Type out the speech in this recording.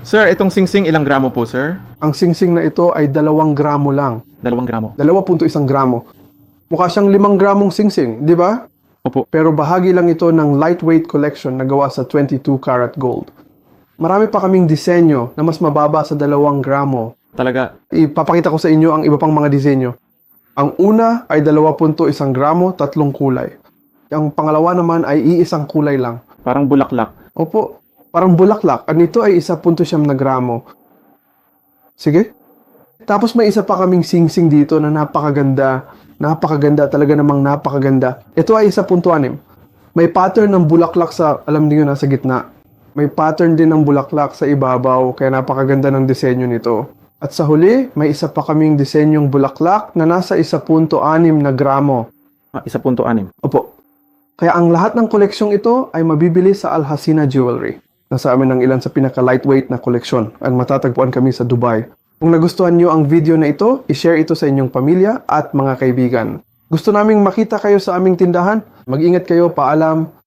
Sir, itong singsing ilang gramo po, sir? Ang singsing na ito ay 2 gramo lang. 2 gramo. 2.1 gramo. Mukha siyang 5 gramong singsing, di ba? Opo. Pero bahagi lang ito ng lightweight collection na gawa sa 22 karat gold. Marami pa kaming disenyo na mas mababa sa 2 gramo. Talaga. Ipapakita ko sa inyo ang iba pang mga disenyo. Ang una ay 2.1 gramo, 3 kulay. Ang pangalawa naman ay iisang kulay lang. Parang bulaklak. Opo, parang bulaklak. At ito ay 1.9 gramo. Sige. Tapos may isa pa kaming singsing dito na napakaganda. Napakaganda, talaga namang napakaganda. Ito ay 1.6. May pattern ng bulaklak sa, alam niyo, nasa gitna. May pattern din ng bulaklak sa ibabaw, kaya napakaganda ng disenyo nito. At sa huli, may isa pa kaming disenyong bulaklak na nasa 1.6 na gramo. 1.6. Opo. Kaya ang lahat ng koleksyong ito ay mabibili sa Al Hasina Jewelry. Nasa amin ang ilan sa pinaka-lightweight na koleksyon at matatagpuan kami sa Dubai. Kung nagustuhan nyo ang video na ito, i-share ito sa inyong pamilya at mga kaibigan. Gusto naming makita kayo sa aming tindahan? Mag-ingat kayo, paalam.